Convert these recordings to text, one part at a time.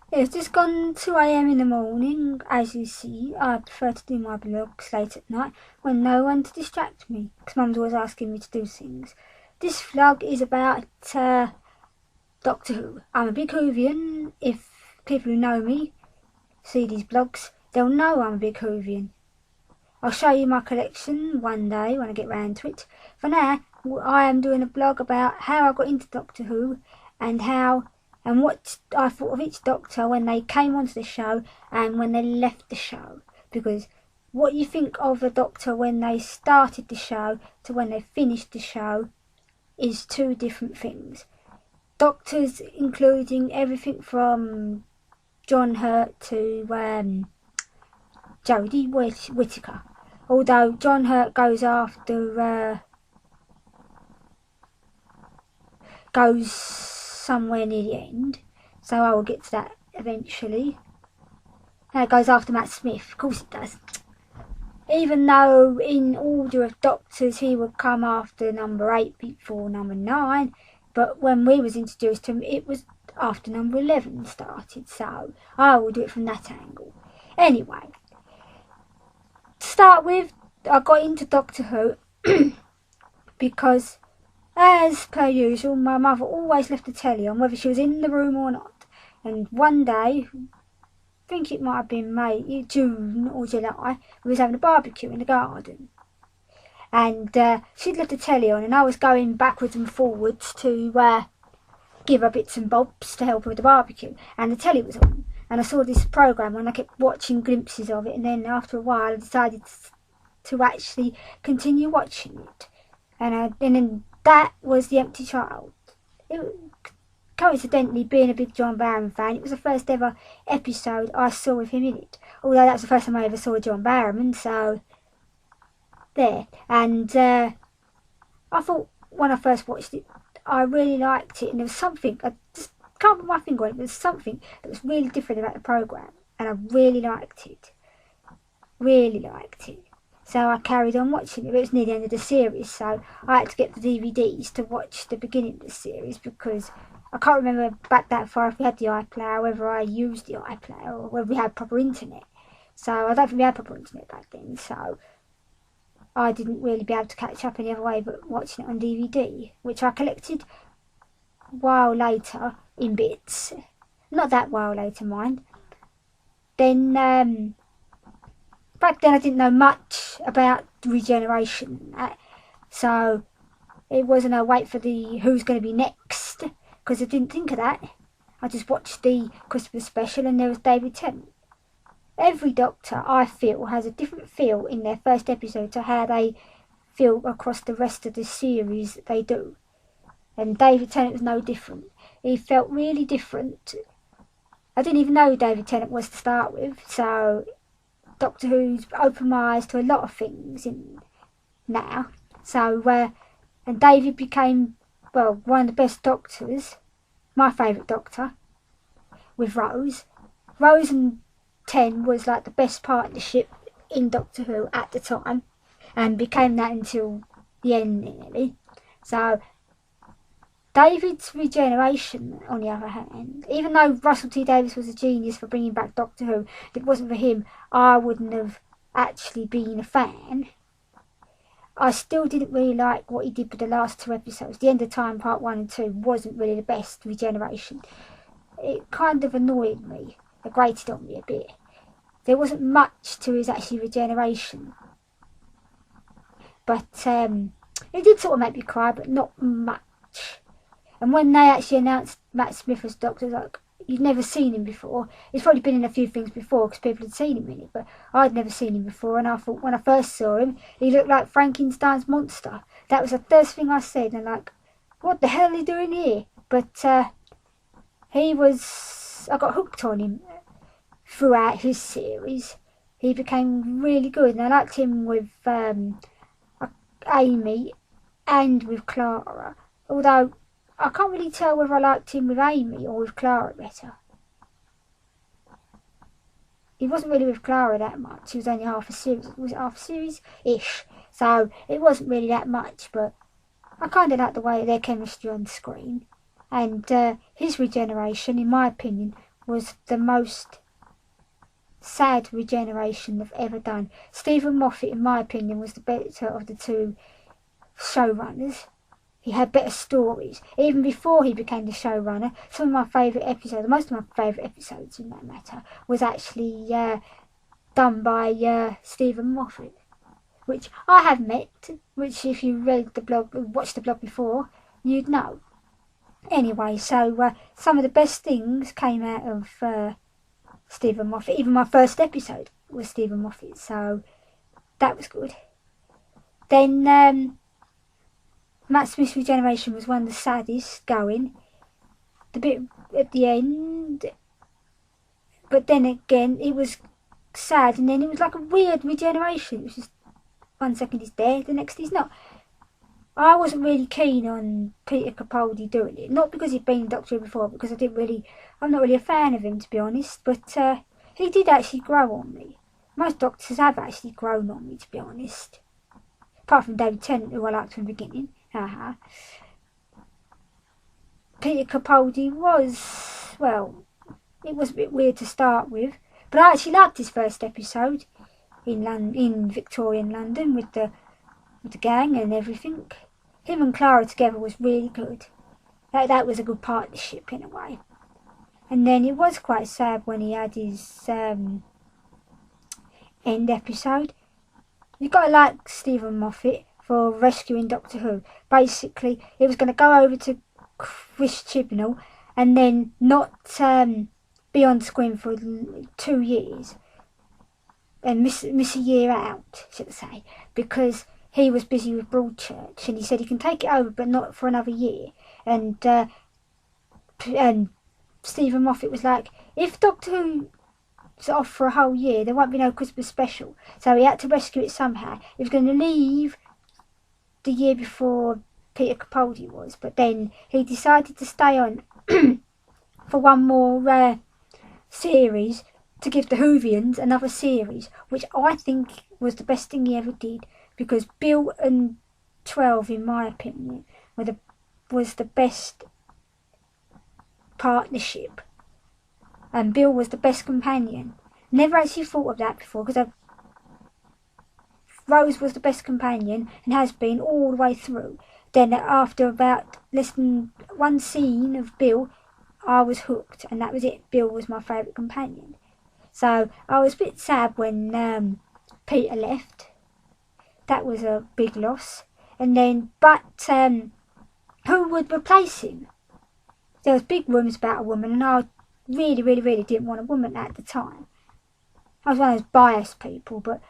It's just gone 2 a.m. in the morning. As you see, I prefer to do my vlogs late at night when no one to distract me, because Mum's always asking me to do things. This vlog is about Doctor Who. I'm a big Whovian. If people who know me see these vlogs, they'll know I'm a big Whovian. I'll show you my collection one day when I get round to it. For now, I am doing a blog about how I got into Doctor Who and what I thought of each Doctor when they came onto the show and when they left the show. Because what you think of a Doctor when they started the show to when they finished the show is two different things. Doctors including everything from John Hurt to Jodie Whittaker. Although John Hurt goes somewhere near the end, so I will get to that eventually. And it goes after Matt Smith, of course it does. Even though in order of Doctors he would come after number 8 before number 9, but when we was introduced to him it was after number 11 started, so I will do it from that angle. Anyway, to start with, I got into Doctor Who because, as per usual, my mother always left the telly on whether she was in the room or not. And one day, I think it might have been June or July, we was having a barbecue in the garden. And she'd left the telly on and I was going backwards and forwards to give her bits and bobs to help her with the barbecue. And the telly was on. And I saw this programme and I kept watching glimpses of it. And then after a while I decided to actually continue watching it. And then that was The Empty Child. Coincidentally, being a big John Barrowman fan, it was the first ever episode I saw with him in it. Although that was the first time I ever saw John Barrowman, so there. And I thought when I first watched it, I really liked it, and there was something, I just can't put my finger on it, but there was something that was really different about the programme, and I really liked it. Really liked it. So I carried on watching it. It was near the end of the series, so I had to get the DVDs to watch the beginning of the series, because I can't remember back that far if we had the iPlayer, whether I used the iPlayer, or whether we had proper internet. So I don't think we had proper internet back then, so I didn't really be able to catch up any other way but watching it on DVD, which I collected a while later in bits. Not that while later, mind. Then, back then I didn't know much about regeneration, so it wasn't a wait for the who's going to be next, because I didn't think of that. I just watched the Christmas special and there was David Tennant. Every Doctor, I feel, has a different feel in their first episode to how they feel across the rest of the series that they do. And David Tennant was no different. He felt really different. I didn't even know who David Tennant was to start with, so Doctor Who's opened my eyes to a lot of things now. So, and David became, well, one of the best Doctors, my favourite Doctor, with Rose. Rose and Ten was like the best partnership in Doctor Who at the time, and became that until the end nearly. So David's regeneration, on the other hand, even though Russell T Davies was a genius for bringing back Doctor Who, if it wasn't for him I wouldn't have actually been a fan. I still didn't really like what he did with the last 2 episodes. The End of Time Part 1 and 2 wasn't really the best regeneration. It kind of annoyed me. It grated on me a bit. There wasn't much to his actually regeneration. But it did sort of make me cry, but not much. And when they actually announced Matt Smith as Doctor, like, you'd never seen him before. He's probably been in a few things before because people had seen him in it, but I'd never seen him before, and I thought when I first saw him, he looked like Frankenstein's monster. That was the first thing I said, and like, what the hell are you doing here? But I got hooked on him throughout his series. He became really good, and I liked him with Amy and with Clara, although I can't really tell whether I liked him with Amy or with Clara better. He wasn't really with Clara that much. He was only half a series. Was it half a series-ish? So it wasn't really that much, but I kind of liked the way their chemistry on screen. And his regeneration, in my opinion, was the most sad regeneration they've ever done. Stephen Moffat, in my opinion, was the better of the two showrunners. He had better stories. Even before he became the showrunner, some of my favourite episodes, most of my favourite episodes in that matter, was actually done by Stephen Moffat, which I have met, which if you read the blog, watched the blog before, you'd know. Anyway, so some of the best things came out of Stephen Moffat. Even my first episode was Stephen Moffat, so that was good. Then Matt Smith's regeneration was one of the saddest going. The bit at the end, but then again it was sad, and then it was like a weird regeneration. It was just 1 second he's there, the next he's not. I wasn't really keen on Peter Capaldi doing it, not because he'd been Doctor Who before, because I'm not really a fan of him, to be honest, but he did actually grow on me. Most Doctors have actually grown on me, to be honest. Apart from David Tennant, who I liked from the beginning. Peter Capaldi was, well, it was a bit weird to start with, but I actually liked his first episode in Victorian London with the gang and everything. Him and Clara together was really good. That was a good partnership in a way. And then it was quite sad when he had his end episode. You've got to like Stephen Moffat for rescuing Doctor Who. Basically, it was going to go over to Chris Chibnall and then not be on screen for 2 years and miss a year out, should I say, because he was busy with Broadchurch, and he said he can take it over but not for another year. And Stephen Moffat was like, if Doctor Who's off for a whole year, there won't be no Christmas special. So he had to rescue it somehow. He was going to leave the year before Peter Capaldi was, but then he decided to stay on for one more series to give the Whovians another series, which I think was the best thing he ever did, because Bill and 12, in my opinion, was the best partnership, and Bill was the best companion. Never actually thought of that before, because Rose was the best companion and has been all the way through. Then after about less than one scene of Bill, I was hooked, and that was it. Bill was my favourite companion. So I was a bit sad when Peter left. That was a big loss. And then, but who would replace him? There was big rumours about a woman, and I really, really, really didn't want a woman at the time. I was one of those biased people, but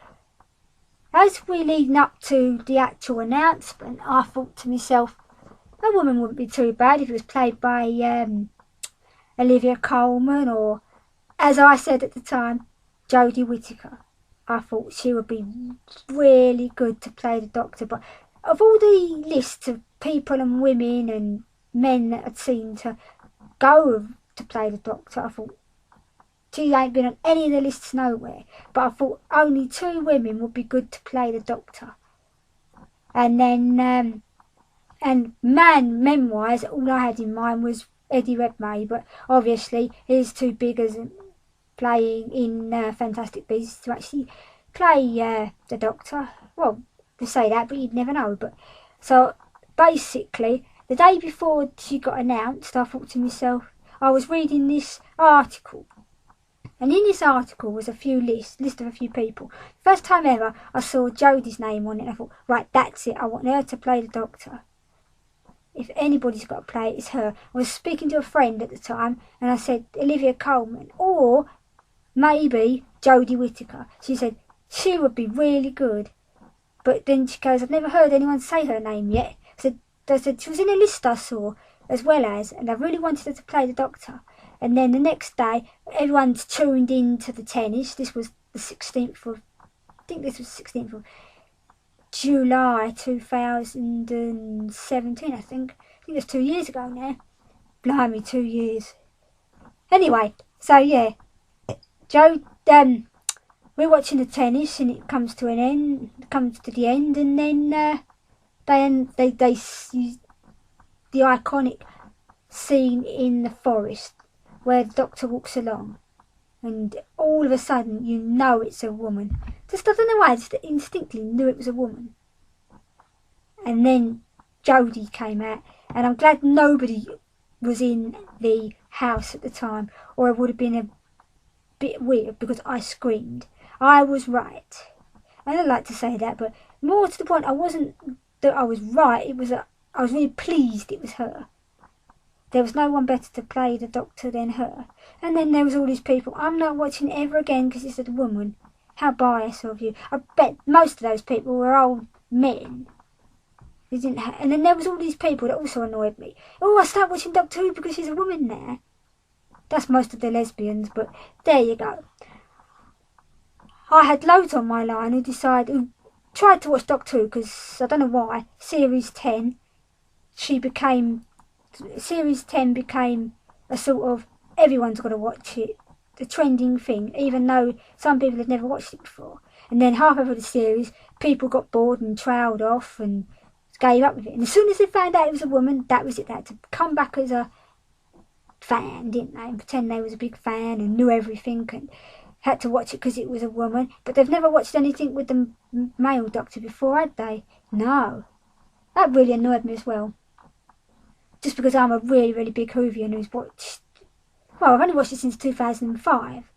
as we leading up to the actual announcement, I thought to myself, a woman wouldn't be too bad if it was played by Olivia Colman, or, as I said at the time, Jodie Whittaker. I thought she would be really good to play the Doctor, but of all the lists of people and women and men that had seen to go to play the Doctor, I thought she ain't been on any of the lists nowhere. But I thought only 2 women would be good to play the Doctor. And then, and men-wise, all I had in mind was Eddie Redmayne, but obviously he's too big as playing in Fantastic Beasts to actually play the Doctor. Well, to say that, but you'd never know. But so basically, the day before she got announced, I thought to myself, I was reading this article, and in this article was a few list of a few people. First time ever I saw Jodie's name on it, and I thought, right, that's it, I want her to play the Doctor. If anybody's got to play it, it's her. I was speaking to a friend at the time, and I said Olivia Colman, or maybe Jodie Whittaker. She said she would be really good. But then she goes, I've never heard anyone say her name yet. I said she was in a list I saw, as well as, and I really wanted her to play the Doctor. And then the next day, everyone's tuned in to the tennis. This was the 16th of, I think this was 16th of July 2017, I think. I think it was 2 years ago now. Blimey, 2 years. Anyway, so yeah, Joe, we're watching the tennis, and it comes to an end, comes to the end, and then they use the iconic scene in the forest where the doctor walks along and all of a sudden you know it's a woman. Just, I don't know why, I just instinctively knew it was a woman. And then Jodie came out, and I'm glad nobody was in the house at the time, or it would have been a bit weird because I screamed. I was right. I don't like to say that, but more to the point, I wasn't that I was right, it was that I was really pleased it was her. There was no one better to play the doctor than her. And then there was all these people, I'm not watching it ever again because it's a woman. How biased of you. I bet most of those people were old men. They didn't and then there was all these people that also annoyed me. Oh, I start watching Doctor Who because she's a woman now. That's most of the lesbians, but there you go. I had loads on my line who tried to watch Doctor Who because, I don't know why, Series 10 became a sort of, everyone's got to watch it, the trending thing, even though some people had never watched it before. And then halfway through the series, people got bored and trailed off and gave up with it. And as soon as they found out it was a woman, that was it. They had to come back as a fan, didn't they? And pretend they was a big fan and knew everything and had to watch it because it was a woman. But they've never watched anything with the male doctor before, had they? No. That really annoyed me as well. Just because I'm a really, really big Whovian who's watched... Well, I've only watched it since 2005.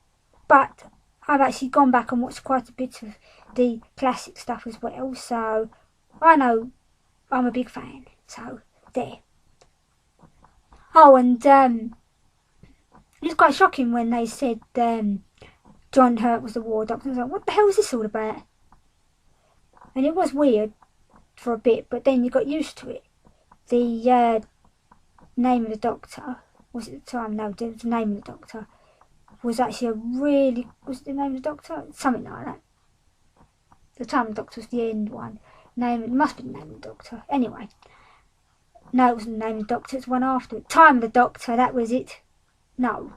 But I've actually gone back and watched quite a bit of the classic stuff as well. So I know I'm a big fan. So, there. Oh, and it was quite shocking when they said John Hurt was the war doctor. I was like, what the hell is this all about? And it was weird for a bit, but then you got used to it. The name of the doctor, was it the time? No, the name of the doctor was actually a really... Was it the name of the doctor? Something like that. The time of the doctor was the end one. It must be the name of the doctor. Anyway. No, it wasn't the name of the doctor, it's one after it. Time of the Doctor, that was it. No.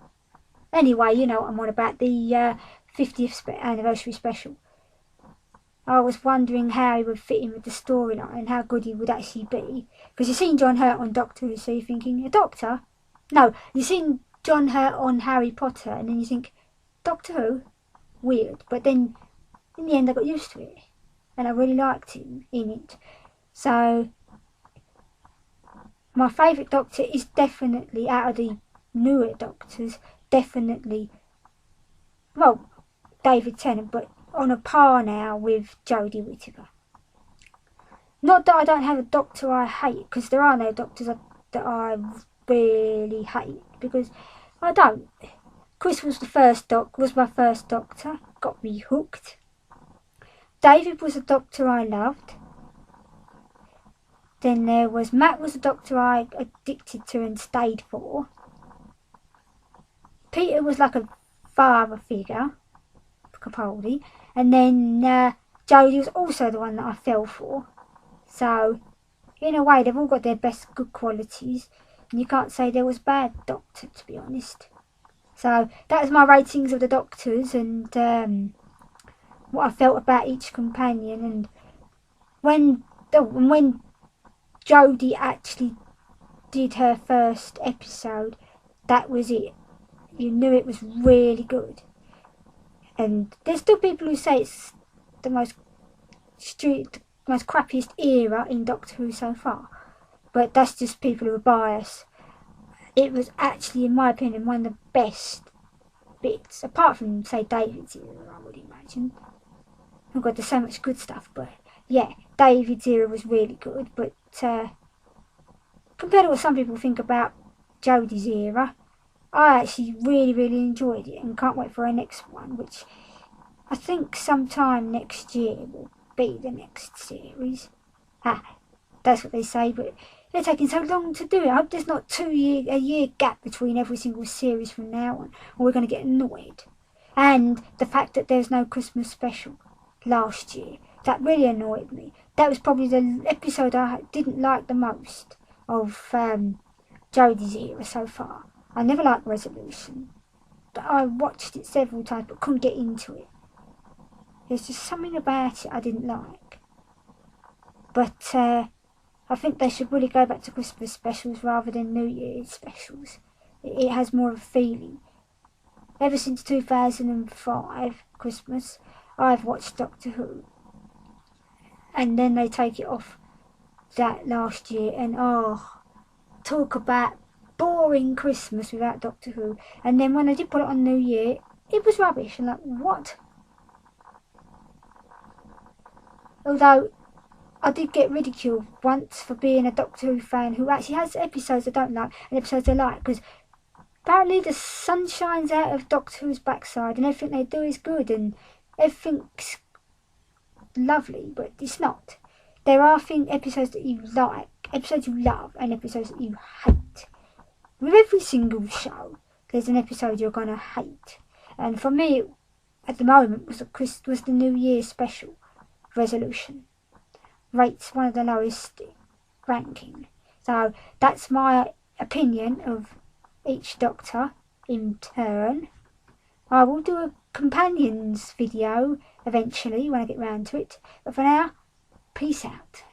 Anyway, you know what I'm on about, the 50th anniversary special. I was wondering how he would fit in with the storyline and how good he would actually be. Because you've seen John Hurt on Doctor Who, so you're thinking, a doctor? No, you've seen John Hurt on Harry Potter, and then you think, Doctor Who? Weird. But then, in the end, I got used to it. And I really liked him in it. So... my favourite Doctor is definitely, out of the newer Doctors, definitely, well, David Tennant, but on a par now with Jodie Whittaker. Not that I don't have a Doctor I hate, because there are no Doctors that I really hate, because I don't. Chris was my first Doctor, got me hooked. David was a Doctor I loved. Then there was Matt was a doctor I addicted to and stayed for. Peter was like a father figure, Capaldi. And then Jodie was also the one that I fell for. So, in a way, they've all got their best good qualities. And you can't say there was bad doctor, to be honest. So, that was my ratings of the Doctors and what I felt about each companion. And when Jodie actually did her first episode, that was it. You knew it was really good. And there's still people who say it's the most crappiest era in Doctor Who so far. But that's just people who are biased. It was actually, in my opinion, one of the best bits. Apart from, say, David's era, I would imagine. Oh God, there's so much good stuff, but... yeah, David's era was really good, but compared to what some people think about Jodie's era, I actually really, really enjoyed it and can't wait for her next one, which I think sometime next year will be the next series. That's what they say, but they're taking so long to do it. I hope there's not a year gap between every single series from now on, or we're going to get annoyed. And the fact that there's no Christmas special last year, that really annoyed me. That was probably the episode I didn't like the most of Jodie's era so far. I never liked Resolution, but I watched it several times but couldn't get into it. There's just something about it I didn't like. But I think they should really go back to Christmas specials rather than New Year's specials. it has more of a feeling. Ever since 2005 Christmas, I've watched Doctor Who, and then they take it off that last year, and talk about boring Christmas without Doctor Who. And then when they did put it on New Year, it was rubbish. And like, what? Although I did get ridiculed once for being a Doctor Who fan who actually has episodes I don't like and episodes I like, because apparently the sun shines out of Doctor Who's backside and everything they do is good and everything's lovely, but it's not. There are episodes that you like, episodes you love, and episodes that you hate. With every single show, there's an episode you're going to hate. And for me, at the moment, was the New Year special resolution. Rates one of the lowest ranking. So that's my opinion of each Doctor in turn. I will do a companions video eventually when I get round to it. But for now, peace out.